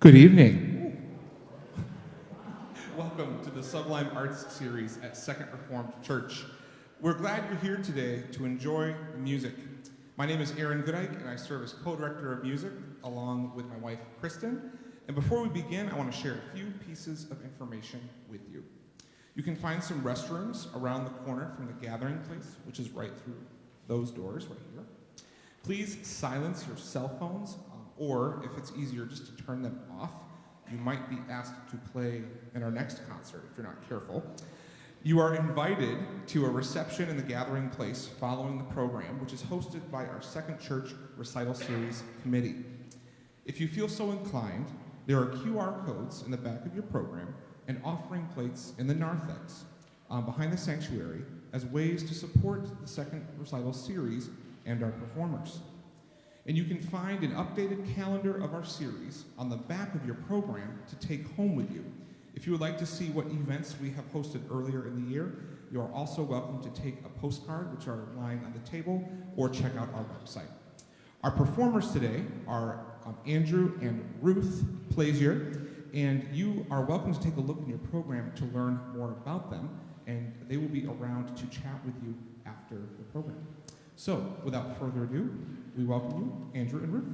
Good evening. Welcome to the Sublime Arts series at Second Reformed Church. We're glad you're here today to enjoy the music. My name is Aaron Goodike, and I serve as co-director of music along with my wife, Kristen. And before we begin, I want to share a few pieces of information with you. You can find some restrooms around the corner from the gathering place, which is right through those doors right here. Please silence your cell phones, or if it's easier just to turn them off. You might be asked to play in our next concert if you're not careful. You are invited to a reception in the gathering place following the program, which is hosted by our Second Church Recital Series Committee. If you feel so inclined, there are QR codes in the back of your program and offering plates in the narthex behind the sanctuary as ways to support the Second Recital Series and our performers. And you can find an updated calendar of our series on the back of your program to take home with you. If you would like to see what events we have hosted earlier in the year, you are also welcome to take a postcard, which are lying on the table, or check out our website. Our performers today are Andrew and Ruth Plazier, and you are welcome to take a look in your program to learn more about them, and they will be around to chat with you after the program. So, without further ado, we welcome you, Andrew and Ruth.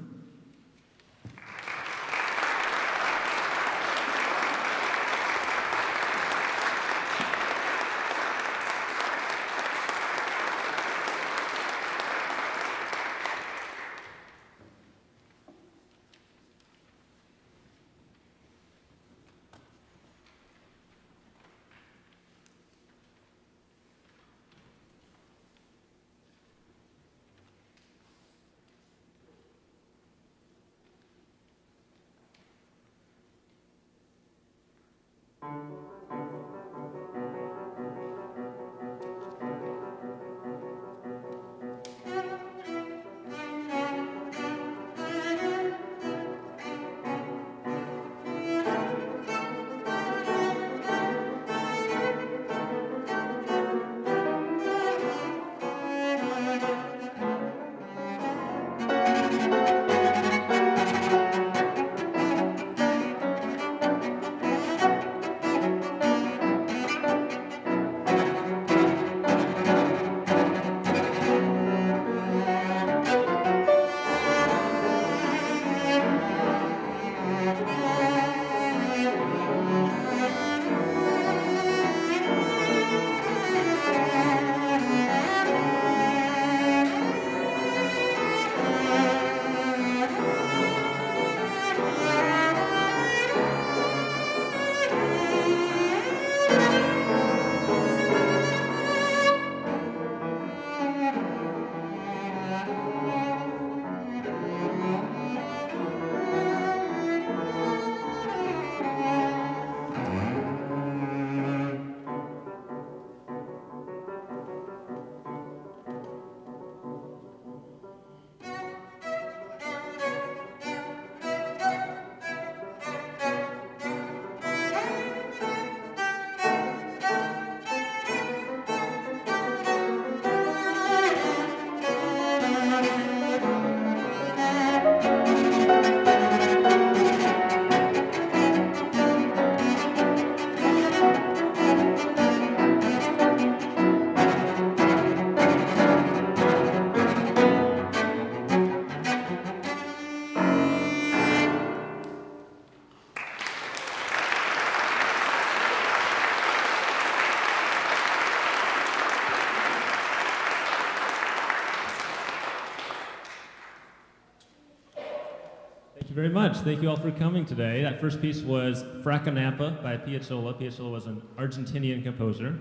Very much. Thank you all for coming today. That first piece was Frackanappa by Piazzolla. Piazzolla was an Argentinian composer.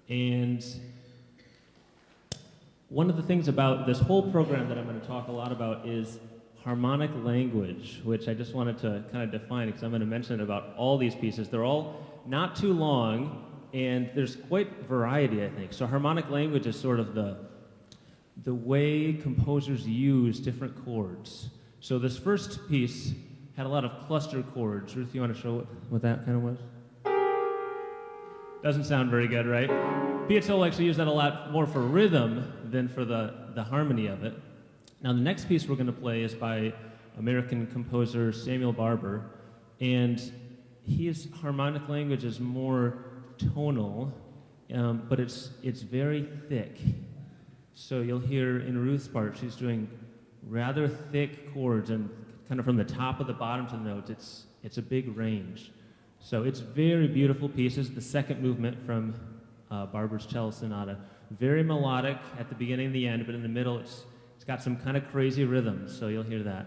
And one of the things about this whole program that I'm going to talk a lot about is harmonic language, which I just wanted to kind of define because I'm going to mention about all these pieces. They're all not too long, and there's quite variety, I think. So harmonic language is sort of the way composers use different chords. So this first piece had a lot of cluster chords. Ruth, you want to show what that kind of was? Doesn't sound very good, right? Piazzolla actually used that a lot more for rhythm than for the harmony of it. Now the next piece we're going to play is by American composer Samuel Barber, And his harmonic language is more tonal, but it's very thick. So you'll hear in Ruth's part, she's doing rather thick chords and kind of from the top of the bottom to the notes. It's a big range. So it's very beautiful pieces. The second movement from Barber's Cello Sonata, very melodic at the beginning and the end, but in the middle it's got some kind of crazy rhythm. So you'll hear that.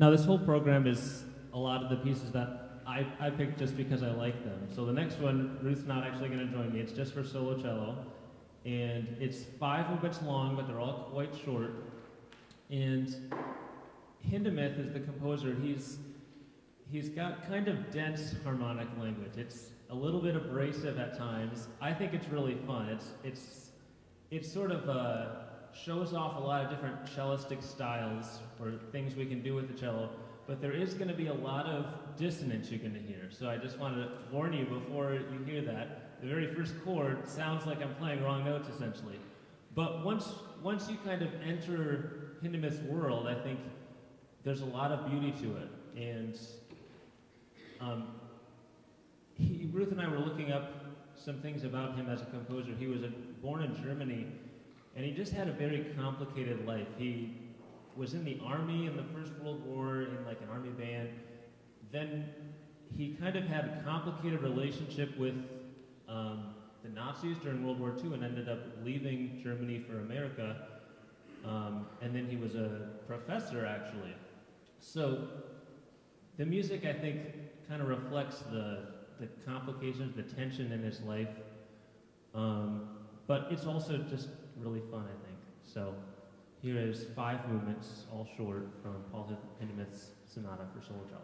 Now, this whole program is a lot of the pieces that I picked just because I like them. So the next one, Ruth's not actually going to join me. It's just for solo cello. And it's 5 movements long, but they're all quite short. And Hindemith is the composer. He's got kind of dense harmonic language. It's a little bit abrasive at times. I think it's really fun. It's sort of shows off a lot of different cellistic styles or things we can do with the cello, but there is going to be a lot of dissonance you're going to hear. So I just wanted to warn you before you hear that. The very first chord sounds like I'm playing wrong notes, essentially. But once you kind of enter Hindemith's world, I think there's a lot of beauty to it. And Ruth and I were looking up some things about him as a composer. He was born in Germany, and he just had a very complicated life. He was in the army in the First World War in like an army band. Then he kind of had a complicated relationship with the Nazis during World War II and ended up leaving Germany for America. And then he was a professor, actually. So the music, I think, kind of reflects the complications, the tension in his life. But it's also just really fun, I think. So here is 5 movements, all short, from Paul Hindemith's Sonata for Solo Cello.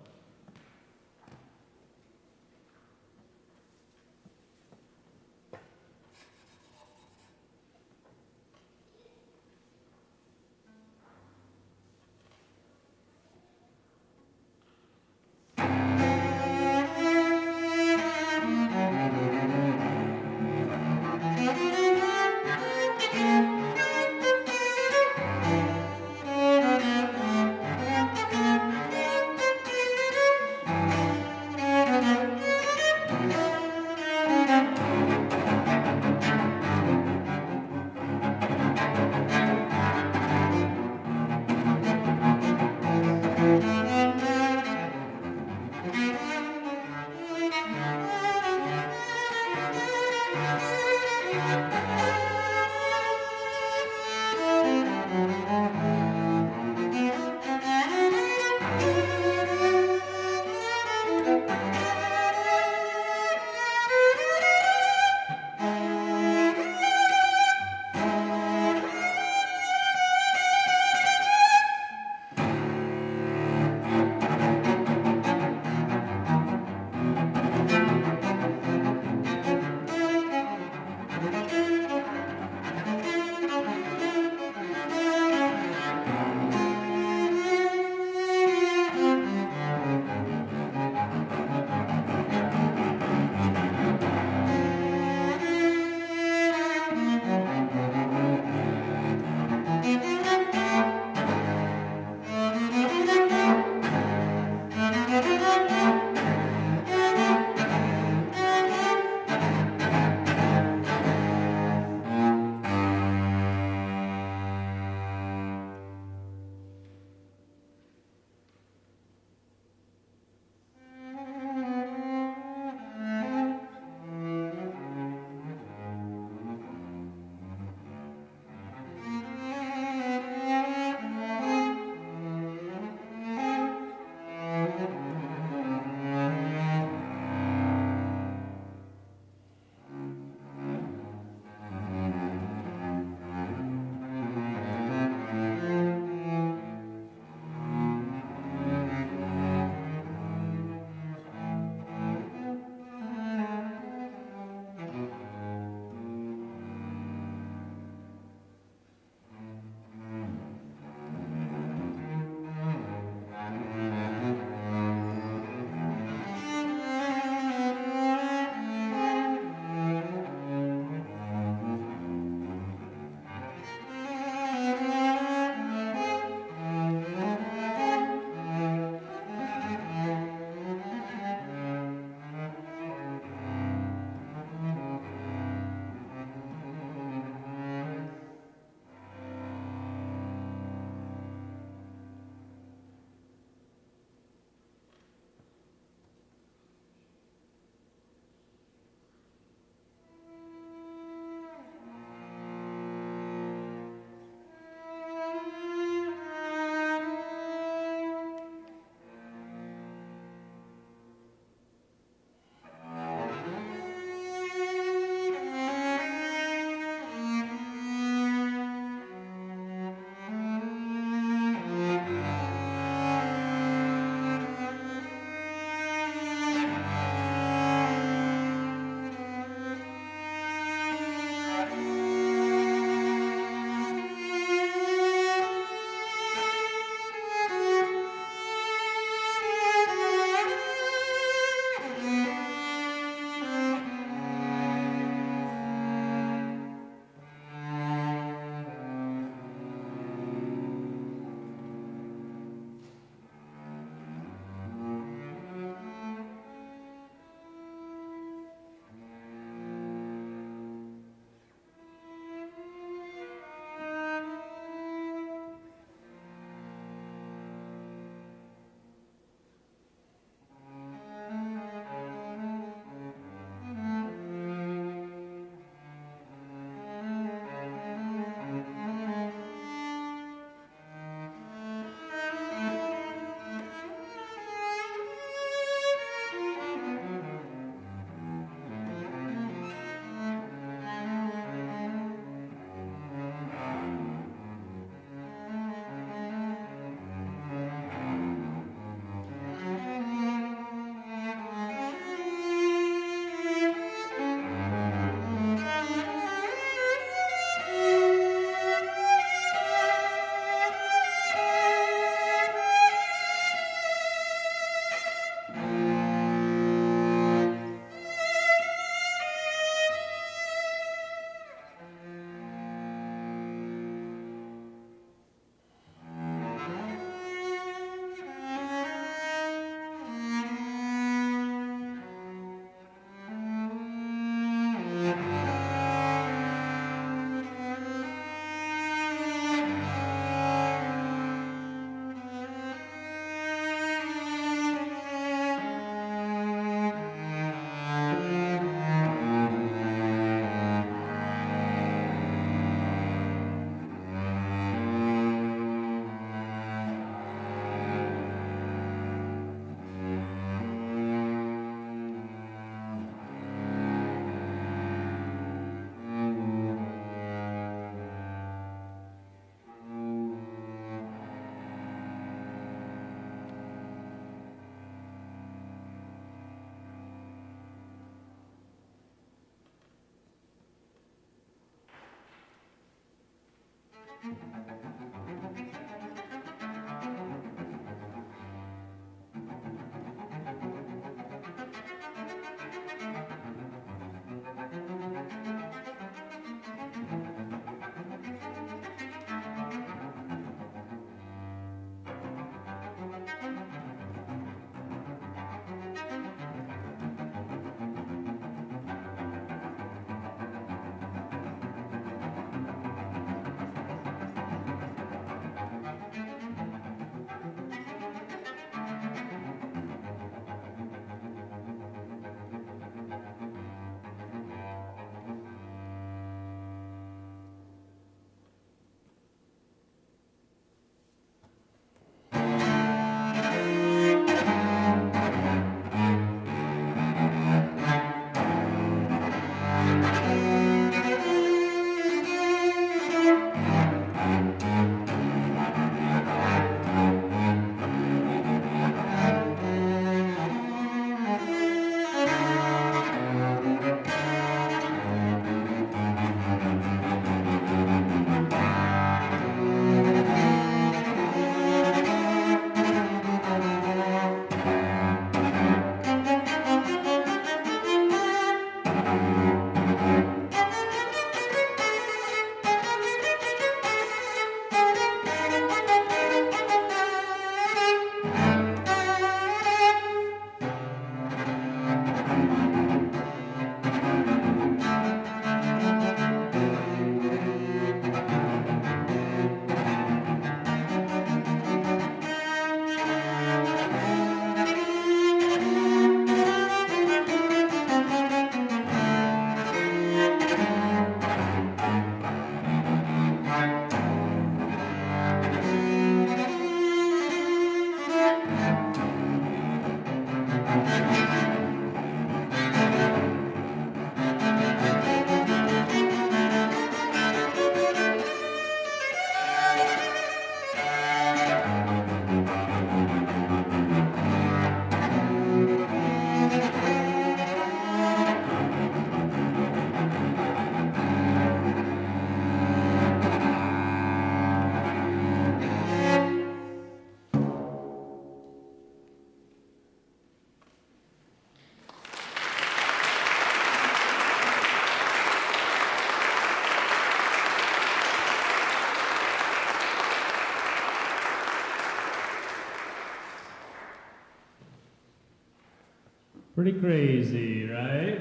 Pretty crazy, right?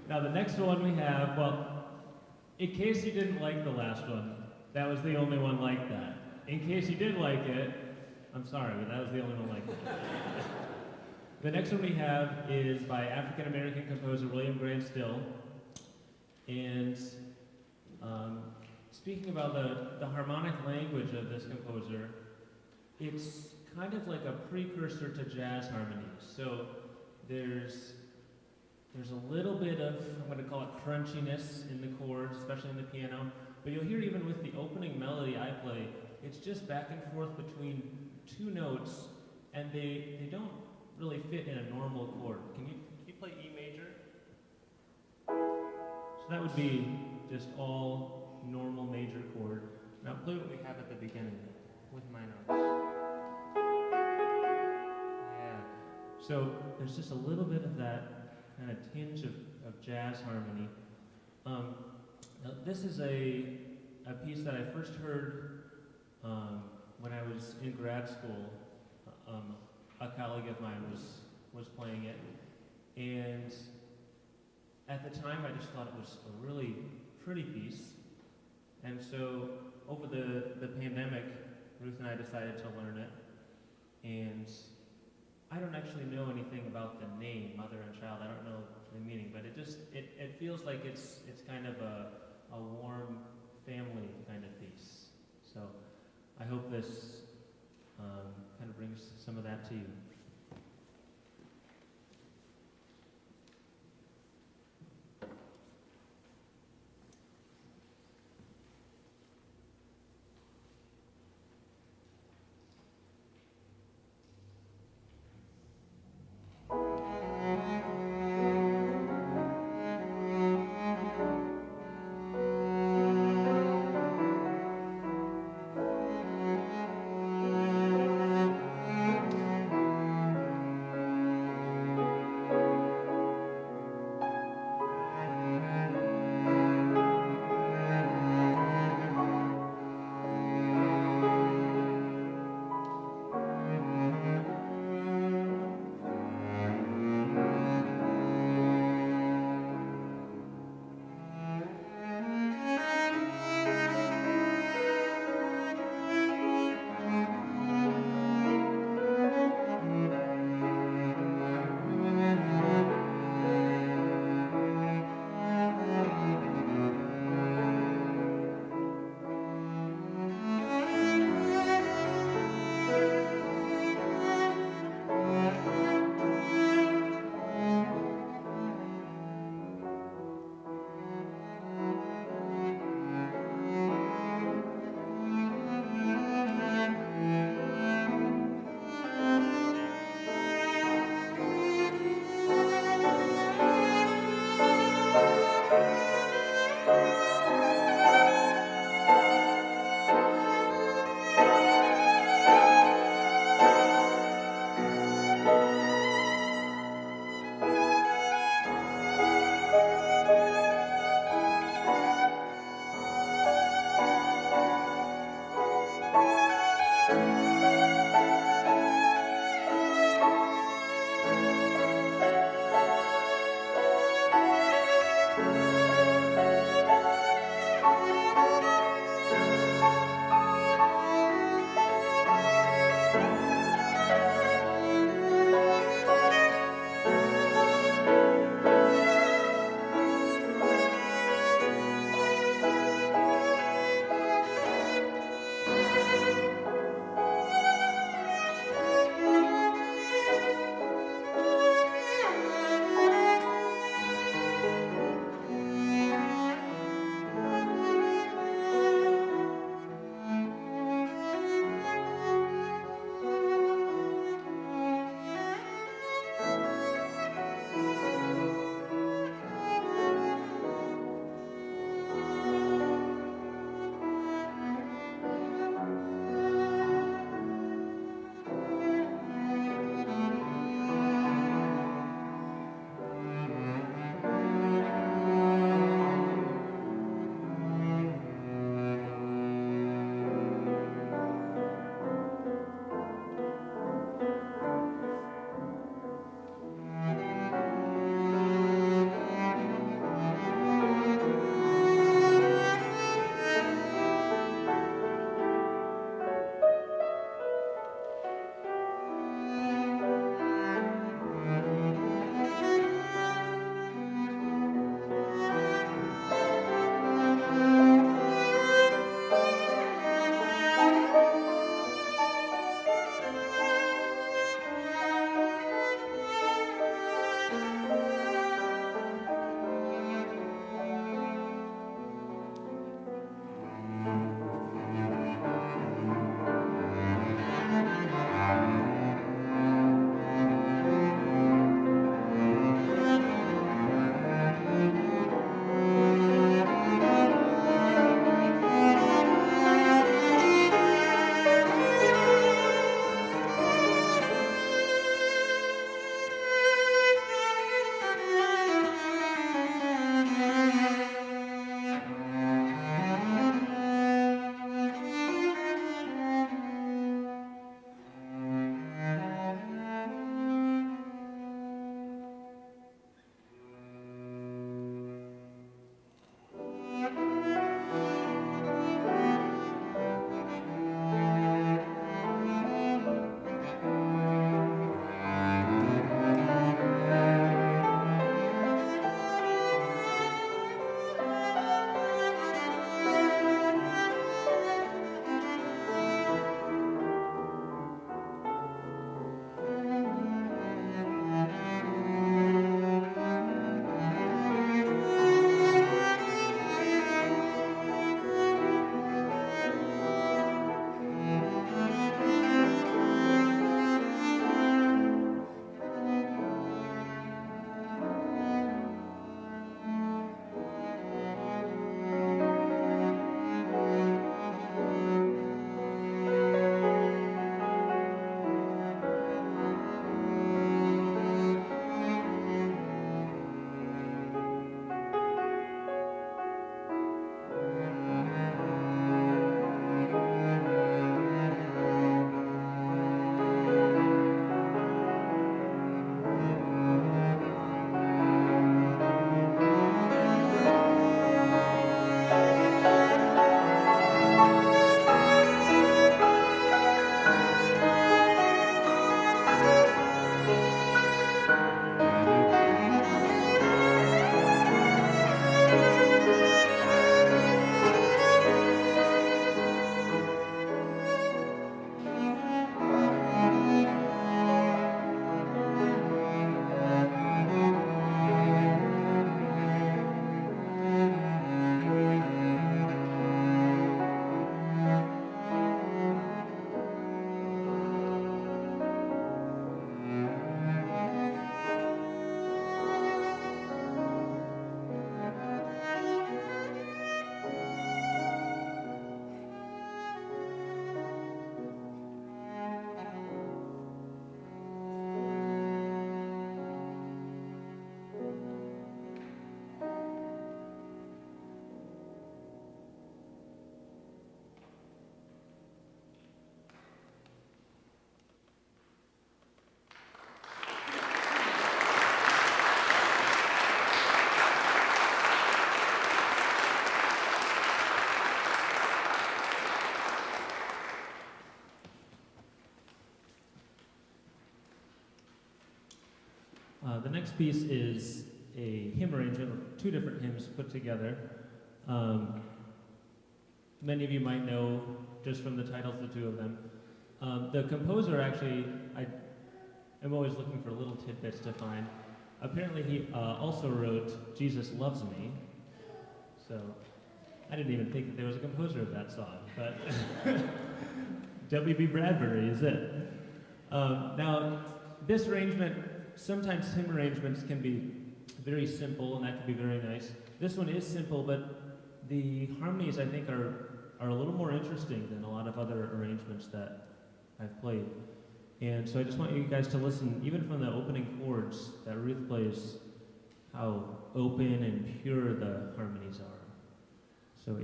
Now the next one we have, well, in case you didn't like the last one, that was the only one like that. In case you did like it, I'm sorry, but that was the only one like it. The next one we have is by African American composer William Grant Still. And speaking about the harmonic language of this composer, it's kind of like a precursor to jazz harmonies. So there's a little bit of, I'm going to call it crunchiness in the chords, especially in the piano. But you'll hear even with the opening melody I play, it's just back and forth between two notes, and they don't really fit in a normal chord. Can you play E major? So that would be just all normal major chord. Now play what we have at the beginning with my notes. Yeah. So there's just a little bit of that kind of tinge of jazz harmony. Now this is a piece that I first heard when I was in grad school. A colleague of mine was playing it, and at the time I just thought it was a really pretty piece. And so over the pandemic, Ruth and I decided to learn it, and I don't actually know anything about the name, Mother and Child. I don't know the meaning, but it feels like it's kind of a warm family kind of piece. So I hope this kind of brings some of that to you. The next piece is a hymn arrangement of two different hymns put together. Many of you might know just from the titles, the two of them. The composer actually, I'm always looking for little tidbits to find. Apparently he also wrote Jesus Loves Me. So I didn't even think that there was a composer of that song, but W.B. Bradbury is it. Now, this arrangement, sometimes hymn arrangements can be very simple, and that can be very nice. This one is simple, but the harmonies, I think, are a little more interesting than a lot of other arrangements that I've played. And so I just want you guys to listen, even from the opening chords that Ruth plays, how open and pure the harmonies are. So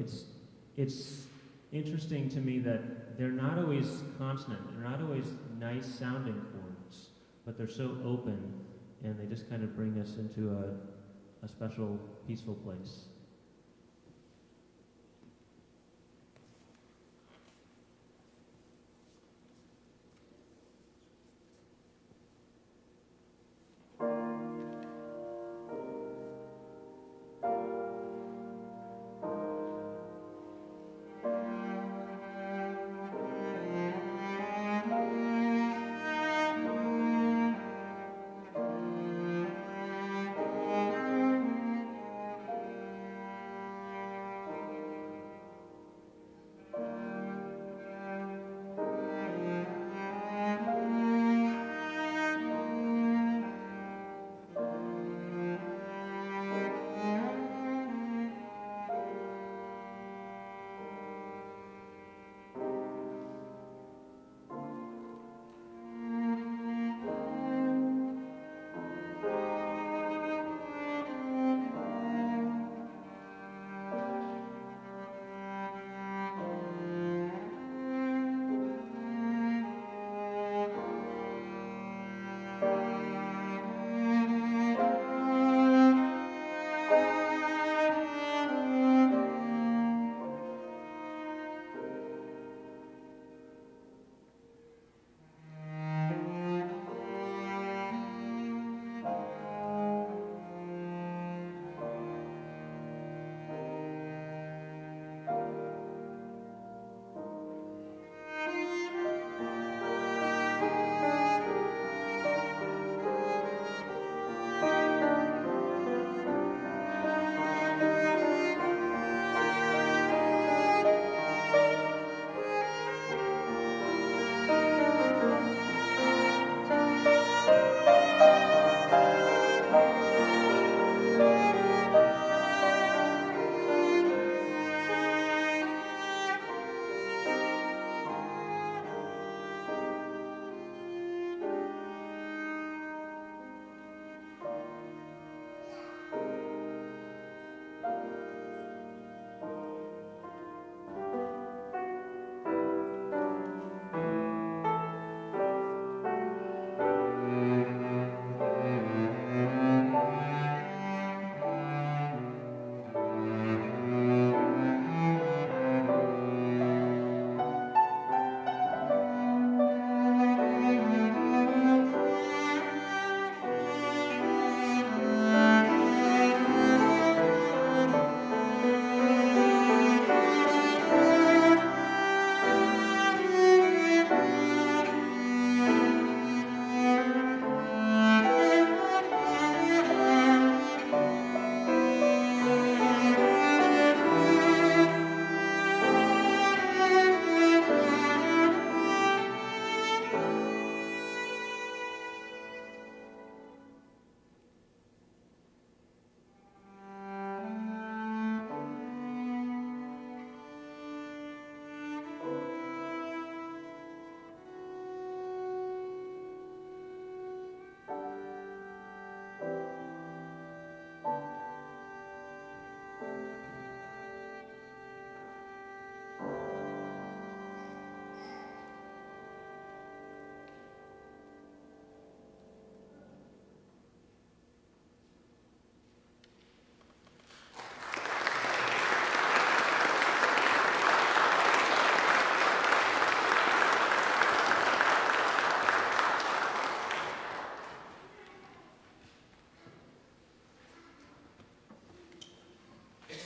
it's interesting to me that they're not always consonant, they're not always nice sounding chords, but they're so open, and they just kind of bring us into a special, peaceful place.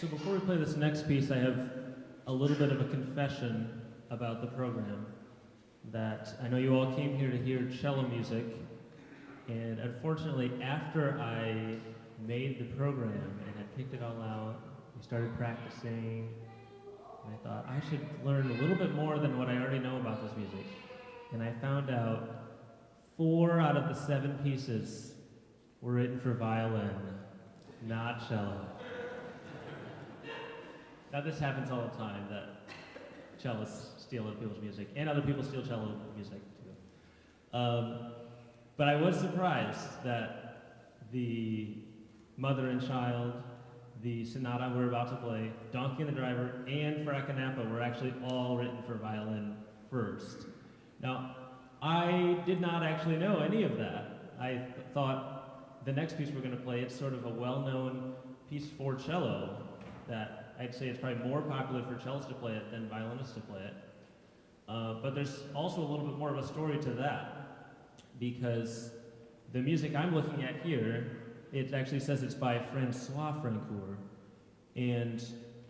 So before we play this next piece, I have a little bit of a confession about the program. That I know you all came here to hear cello music, and unfortunately, after I made the program and had picked it all out, we started practicing, and I thought I should learn a little bit more than what I already know about this music. And I found out 4 out of the 7 pieces were written for violin, not cello. Now this happens all the time, that cellists steal other people's music, and other people steal cello music too. But I was surprised that the Mother and Child, the sonata we're about to play, Donkey and the Driver, and Frackanappa were actually all written for violin first. Now, I did not actually know any of that. I thought the next piece we're going to play, it's sort of a well-known piece for cello that I'd say it's probably more popular for cellists to play it than violinists to play it. But there's also a little bit more of a story to that, because the music I'm looking at here, it actually says it's by Francois Francoeur. And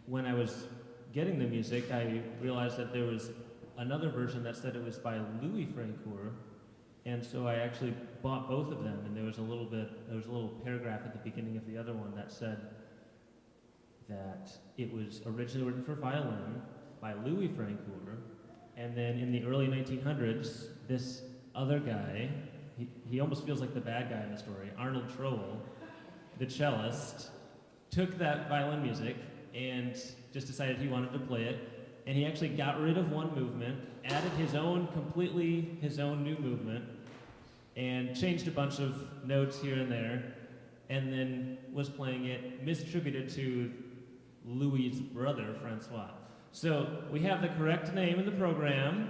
when I was getting the music, I realized that there was another version that said it was by Louis Francoeur. And so I actually bought both of them, and there was a little paragraph at the beginning of the other one that said that it was originally written for violin by Louis Francoeur, and then in the early 1900s, this other guy, he almost feels like the bad guy in the story, Arnold Troell, the cellist, took that violin music and just decided he wanted to play it, and he actually got rid of one movement, added his own new movement, and changed a bunch of notes here and there, and then was playing it, misattributed to Louis' brother, Francois. So we have the correct name in the program,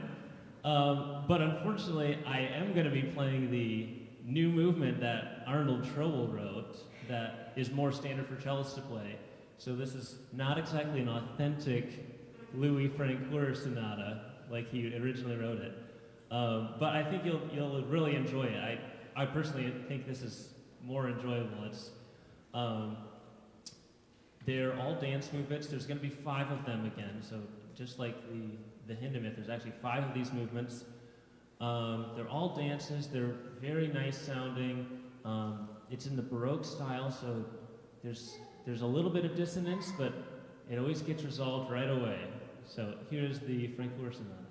but unfortunately I am going to be playing the new movement that Arnold Troell wrote that is more standard for cellists to play. So this is not exactly an authentic Louis Francoeur sonata like he originally wrote it. But I think you'll really enjoy it. I personally think this is more enjoyable. It's they're all dance movements. There's going to be 5 of them again. So just like the Hindemith, there's actually 5 of these movements. They're all dances. They're very nice sounding. It's in the Baroque style, so there's a little bit of dissonance, but it always gets resolved right away. So here's the Francoeur sonata.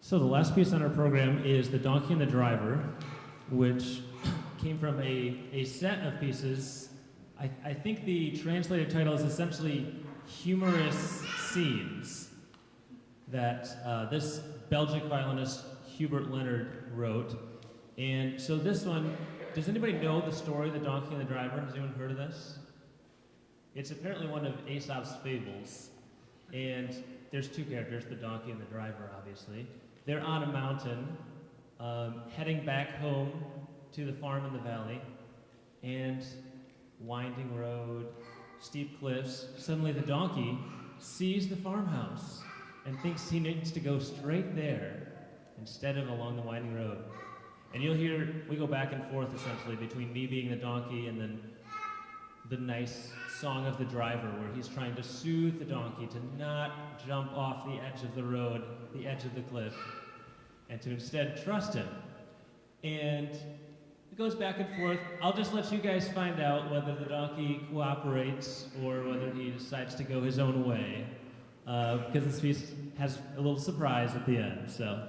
So the last piece on our program is The Donkey and the Driver, which came from a set of pieces. I think the translated title is essentially Humorous Scenes that this Belgic violinist Hubert Leonard wrote. And so this one, does anybody know the story, The Donkey and the Driver? Has anyone heard of this? It's apparently one of Aesop's fables. And there's two characters, the donkey and the driver, obviously. They're on a mountain, heading back home to the farm in the valley, and winding road, steep cliffs. Suddenly the donkey sees the farmhouse and thinks he needs to go straight there instead of along the winding road. And you'll hear, we go back and forth essentially between me being the donkey and then the nice song of the driver, where he's trying to soothe the donkey to not jump off the edge of the road, the edge of the cliff, and to instead trust him. And it goes back and forth. I'll just let you guys find out whether the donkey cooperates or whether he decides to go his own way, because this piece has a little surprise at the end. So